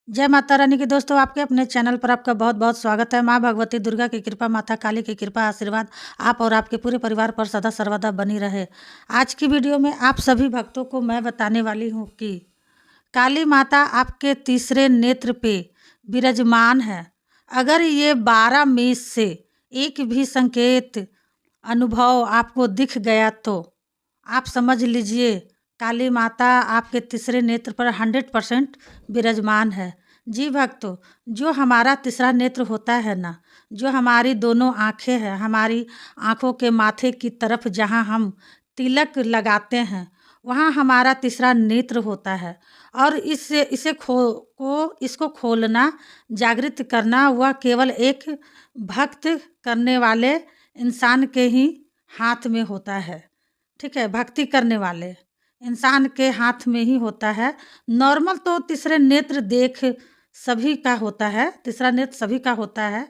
जय माता रानी के दोस्तों, आपके अपने चैनल पर आपका बहुत-बहुत स्वागत है। माँ भगवती दुर्गा की कृपा, माता काली की कृपा, आशीर्वाद आप और आपके पूरे परिवार पर सदा सर्वदा बनी रहे। आज की वीडियो में आप सभी भक्तों को मैं बताने वाली हूँ कि काली माता आपके तीसरे नेत्र पे विराजमान है। अगर ये 12 में से एक भी संकेत, अनुभव आपको दिख गया तो आप समझ लीजिए काली माता आपके तीसरे नेत्र पर 100% विराजमान है। जी भक्तों, जो हमारा तीसरा नेत्र होता है ना, जो हमारी दोनों आँखें हैं, हमारी आँखों के माथे की तरफ जहाँ हम तिलक लगाते हैं, वहाँ हमारा तीसरा नेत्र होता है। और इसको खोलना, जागृत करना वह केवल एक भक्त करने वाले इंसान के ही हाथ में होता है। ठीक है, भक्ति करने वाले इंसान के हाथ में ही होता है। नॉर्मल तो तीसरे नेत्र देख सभी का होता है, तीसरा नेत्र सभी का होता है,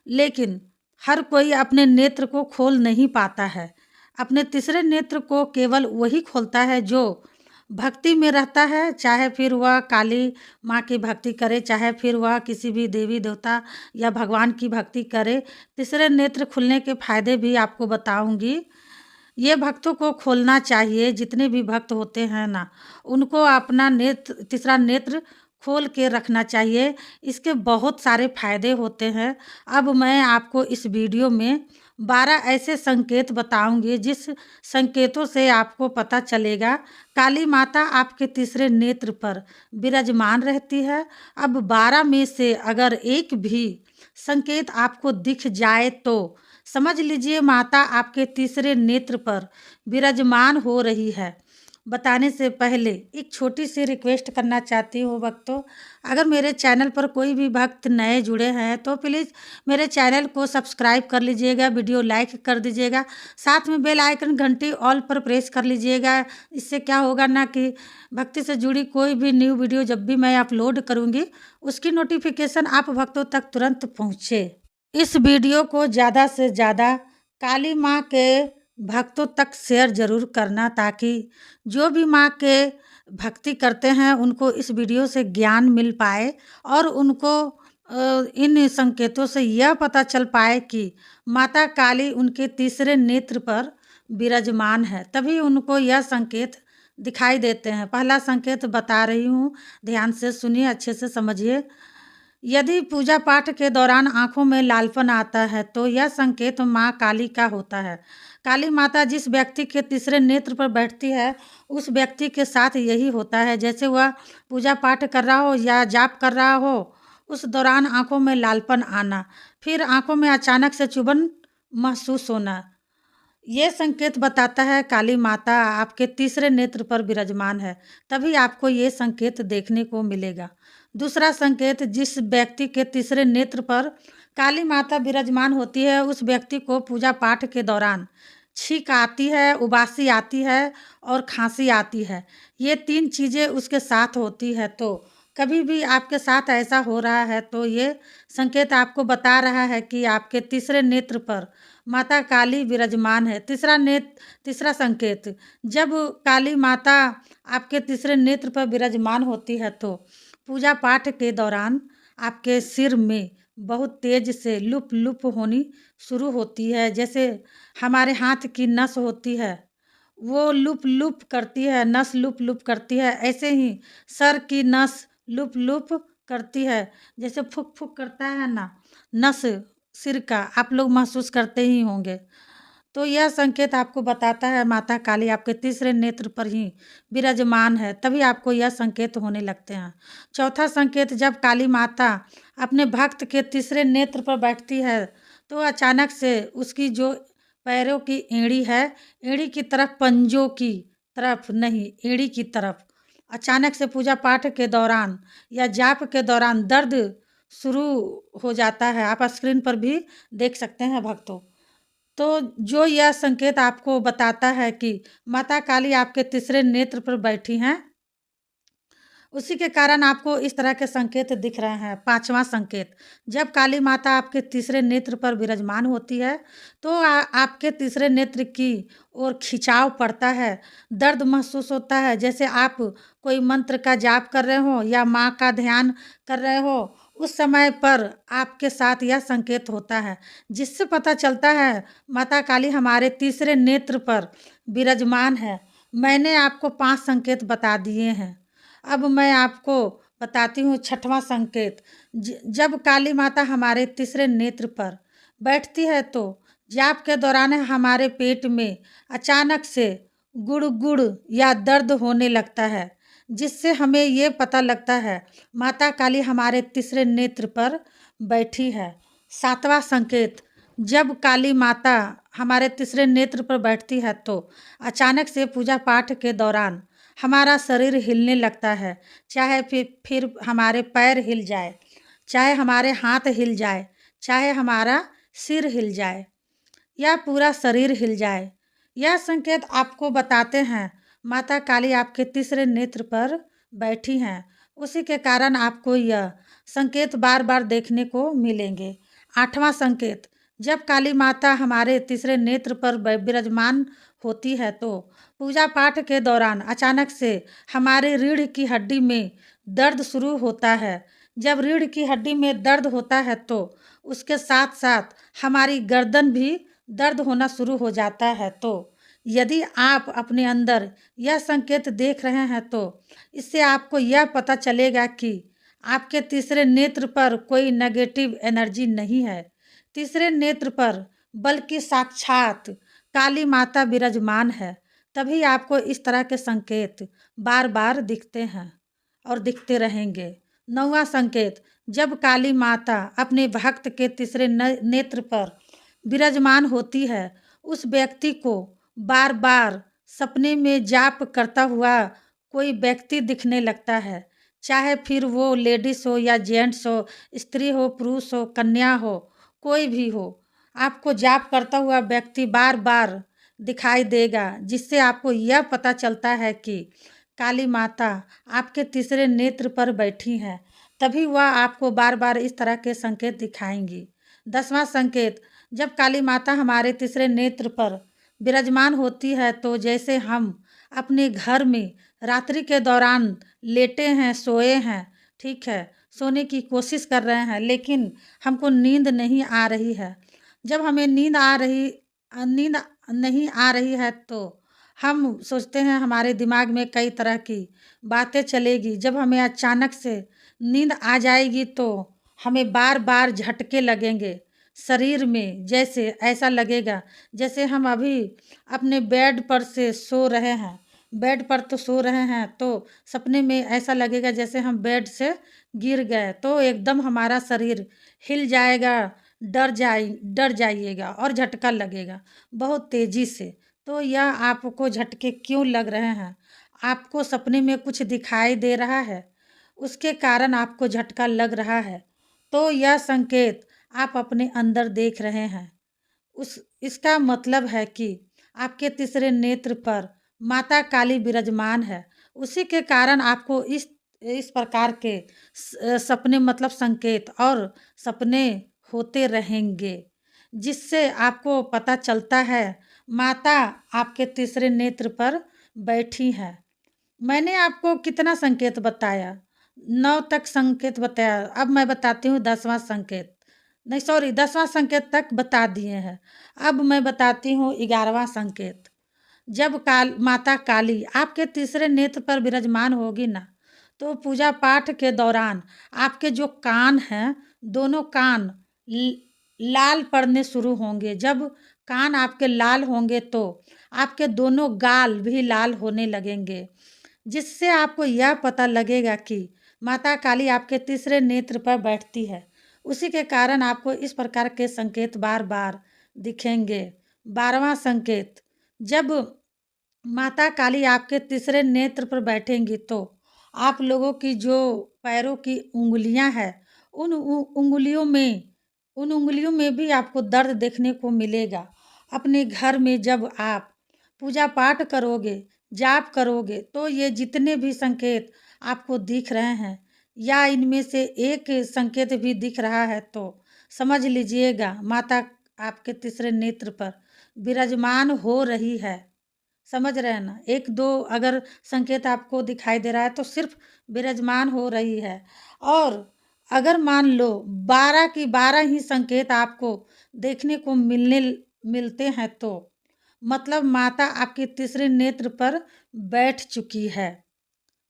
लेकिन हर कोई अपने नेत्र को खोल नहीं पाता है। अपने तीसरे नेत्र को केवल वही खोलता है जो भक्ति में रहता है, चाहे फिर वह काली माँ की भक्ति करे, चाहे फिर वह किसी भी देवी देवता या भगवान की भक्ति करे। तीसरे नेत्र खुलने के फायदे भी आपको बताऊंगी। ये भक्तों को खोलना चाहिए, जितने भी भक्त होते हैं ना, उनको अपना नेत्र, तीसरा नेत्र खोल के रखना चाहिए। इसके बहुत सारे फायदे होते हैं। अब मैं आपको इस वीडियो में 12 ऐसे संकेत बताऊंगी जिस संकेतों से आपको पता चलेगा काली माता आपके तीसरे नेत्र पर विराजमान रहती है। अब 12 में से अगर एक भी संकेत आपको दिख जाए तो समझ लीजिए माता आपके तीसरे नेत्र पर विराजमान हो रही है। बताने से पहले एक छोटी सी रिक्वेस्ट करना चाहती हूँ भक्तों, अगर मेरे चैनल पर कोई भी भक्त नए जुड़े हैं तो प्लीज़ मेरे चैनल को सब्सक्राइब कर लीजिएगा, वीडियो लाइक कर दीजिएगा, साथ में बेल आइकन घंटी ऑल पर प्रेस कर लीजिएगा। इससे क्या होगा ना कि भक्ति से जुड़ी कोई भी न्यू वीडियो जब भी मैं अपलोड करूँगी उसकी नोटिफिकेशन आप भक्तों तक तुरंत पहुँचे। इस वीडियो को ज़्यादा से ज़्यादा काली माँ के भक्तों तक शेयर ज़रूर करना, ताकि जो भी माँ के भक्ति करते हैं उनको इस वीडियो से ज्ञान मिल पाए और उनको इन संकेतों से यह पता चल पाए कि माता काली उनके तीसरे नेत्र पर विराजमान है, तभी उनको यह संकेत दिखाई देते हैं। पहला संकेत बता रही हूँ, ध्यान से सुनिए, अच्छे से समझिए। यदि पूजा पाठ के दौरान आंखों में लालपन आता है तो यह संकेत माँ काली का होता है। काली माता जिस व्यक्ति के तीसरे नेत्र पर बैठती है उस व्यक्ति के साथ यही होता है। जैसे वह पूजा पाठ कर रहा हो या जाप कर रहा हो, उस दौरान आंखों में लालपन आना, फिर आंखों में अचानक से चुभन महसूस होना, ये संकेत बताता है काली माता आपके तीसरे नेत्र पर विराजमान है। तभी आपको ये संकेत देखने को मिलेगा। दूसरा संकेत, जिस व्यक्ति के तीसरे नेत्र पर काली माता विराजमान होती है उस व्यक्ति को पूजा पाठ के दौरान छींक आती है, उबासी आती है और खांसी आती है। ये 3 चीज़ें उसके साथ होती है। तो कभी भी आपके साथ ऐसा हो रहा है तो ये संकेत आपको बता रहा है कि आपके तीसरे नेत्र पर माता काली विराजमान है। तीसरा संकेत, जब काली माता आपके तीसरे नेत्र पर विराजमान होती है तो पूजा पाठ के दौरान आपके सिर में बहुत तेज से लुप लुप होनी शुरू होती है। जैसे हमारे हाथ की नस होती है, वो लुप लुप करती है, नस लुप लुप करती है, ऐसे ही सर की नस लुप लुप करती है। जैसे फुक फुक करता है ना नस सिर का, आप लोग महसूस करते ही होंगे। तो यह संकेत आपको बताता है माता काली आपके तीसरे नेत्र पर ही विराजमान है, तभी आपको यह संकेत होने लगते हैं। चौथा संकेत, जब काली माता अपने भक्त के तीसरे नेत्र पर बैठती है तो अचानक से उसकी जो पैरों की एड़ी है, एड़ी की तरफ, पंजों की तरफ नहीं, एड़ी की तरफ अचानक से पूजा पाठ के दौरान या जाप के दौरान दर्द शुरू हो जाता है। आप स्क्रीन पर भी देख सकते हैं भक्तों। तो जो यह संकेत आपको बताता है कि माता काली आपके तीसरे नेत्र पर बैठी हैं, उसी के कारण आपको इस तरह के संकेत दिख रहे हैं। पाँचवाँ संकेत, जब काली माता आपके तीसरे नेत्र पर विराजमान होती है, तो आपके तीसरे नेत्र की ओर खिंचाव पड़ता है, दर्द महसूस होता है, जैसे आप कोई मंत्र का जाप कर रहे हो या माँ का ध्यान कर रहे हो, उस समय पर आपके साथ यह संकेत होता है, जिससे पता चलता है माता काली हमारे तीसरे नेत्र पर विराजमान है। मैंने आपको 5 संकेत बता दिए हैं। अब मैं आपको बताती हूँ छठवां संकेत। जब काली माता हमारे तीसरे नेत्र पर बैठती है तो जाप के दौरान हमारे पेट में अचानक से गुड़ गुड़ या दर्द होने लगता है, जिससे हमें ये पता लगता है माता काली हमारे तीसरे नेत्र पर बैठी है। सातवां संकेत, जब काली माता हमारे तीसरे नेत्र पर बैठती है तो अचानक से पूजा पाठ के दौरान हमारा शरीर हिलने लगता है, चाहे फिर हमारे पैर हिल जाए, चाहे हमारे हाथ हिल जाए, चाहे हमारा सिर हिल जाए या पूरा शरीर हिल जाए। यह संकेत आपको बताते हैं माता काली आपके तीसरे नेत्र पर बैठी हैं। उसी के कारण आपको यह संकेत बार बार देखने को मिलेंगे। आठवां संकेत, जब काली माता हमारे तीसरे नेत्र पर विराजमान होती है तो पूजा पाठ के दौरान अचानक से हमारे रीढ़ की हड्डी में दर्द शुरू होता है। जब रीढ़ की हड्डी में दर्द होता है तो उसके साथ साथ हमारी गर्दन भी दर्द होना शुरू हो जाता है। तो यदि आप अपने अंदर यह संकेत देख रहे हैं तो इससे आपको यह पता चलेगा कि आपके तीसरे नेत्र पर कोई नेगेटिव एनर्जी नहीं है, तीसरे नेत्र पर, बल्कि साक्षात काली माता विराजमान है। तभी आपको इस तरह के संकेत बार बार दिखते हैं और दिखते रहेंगे। नौवां संकेत, जब काली माता अपने भक्त के तीसरे नेत्र पर विराजमान होती है, उस व्यक्ति को बार बार सपने में जाप करता हुआ कोई व्यक्ति दिखने लगता है, चाहे फिर वो लेडीज हो या जेंट्स हो, स्त्री हो, पुरुष हो, कन्या हो, कोई भी हो, आपको जाप करता हुआ व्यक्ति बार बार दिखाई देगा, जिससे आपको यह पता चलता है कि काली माता आपके तीसरे नेत्र पर बैठी हैं। तभी वह आपको बार बार इस तरह के संकेत दिखाएंगी। 10वां संकेत, जब काली माता हमारे तीसरे नेत्र पर विराजमान होती है तो जैसे हम अपने घर में रात्रि के दौरान लेटे हैं, सोए हैं, ठीक है, सोने की कोशिश कर रहे हैं, लेकिन हमको नींद नहीं आ रही है। जब हमें नींद नहीं आ रही है तो हम सोचते हैं हमारे दिमाग में कई तरह की बातें चलेगी। जब हमें अचानक से नींद आ जाएगी तो हमें बार बार झटके लगेंगे शरीर में, जैसे ऐसा लगेगा जैसे हम अभी अपने बेड पर से सो रहे हैं, बेड पर तो सो रहे हैं तो सपने में ऐसा लगेगा जैसे हम बेड से गिर गए, तो एकदम हमारा शरीर हिल जाएगा, डर जाइएगा और झटका लगेगा बहुत तेज़ी से। तो यह आपको झटके क्यों लग रहे हैं? आपको सपने में कुछ दिखाई दे रहा है, उसके कारण आपको झटका लग रहा है। तो यह संकेत आप अपने अंदर देख रहे हैं। इसका मतलब है कि आपके तीसरे नेत्र पर माता काली विराजमान है। उसी के कारण आपको इस प्रकार के सपने, मतलब संकेत और सपने होते रहेंगे, जिससे आपको पता चलता है माता आपके तीसरे नेत्र पर बैठी है। मैंने आपको कितना संकेत बताया? 9 तक संकेत बताया। अब मैं बताती हूँ 10वां संकेत। नहीं, सॉरी, 10वां संकेत तक बता दिए हैं। अब मैं बताती हूँ 11वां संकेत। जब माता काली आपके तीसरे नेत्र पर विराजमान होगी ना, तो पूजा पाठ के दौरान आपके जो कान हैं, दोनों कान लाल पड़ने शुरू होंगे। जब कान आपके लाल होंगे तो आपके दोनों गाल भी लाल होने लगेंगे, जिससे आपको यह पता लगेगा कि माता काली आपके तीसरे नेत्र पर बैठती है। उसी के कारण आपको इस प्रकार के संकेत बार बार दिखेंगे। 12वां संकेत, जब माता काली आपके तीसरे नेत्र पर बैठेंगी तो आप लोगों की जो पैरों की उंगलियां हैं, उन उंगलियों में भी आपको दर्द देखने को मिलेगा। अपने घर में जब आप पूजा पाठ करोगे, जाप करोगे, तो ये जितने भी संकेत आपको दिख रहे हैं या इनमें से एक संकेत भी दिख रहा है तो समझ लीजिएगा माता आपके तीसरे नेत्र पर विराजमान हो रही है। समझ रहे हैं ना? 1-2 अगर संकेत आपको दिखाई दे रहा है तो सिर्फ विराजमान हो रही है। और अगर मान लो 12 की 12 ही संकेत आपको देखने को मिलते हैं तो मतलब माता आपके तीसरे नेत्र पर बैठ चुकी है,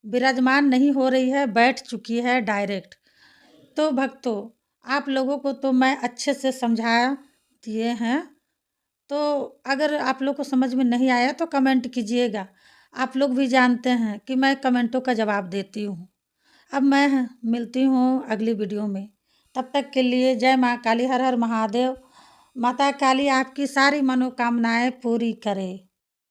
विराजमान नहीं हो रही है, बैठ चुकी है डायरेक्ट। तो भक्तों, आप लोगों को तो मैं अच्छे से समझा दिए हैं। तो अगर आप लोग को समझ में नहीं आया तो कमेंट कीजिएगा। आप लोग भी जानते हैं कि मैं कमेंटों का जवाब देती हूँ। अब मैं मिलती हूँ अगली वीडियो में। तब तक के लिए जय माँ काली, हर हर महादेव। माता काली आपकी सारी मनोकामनाएं पूरी करे।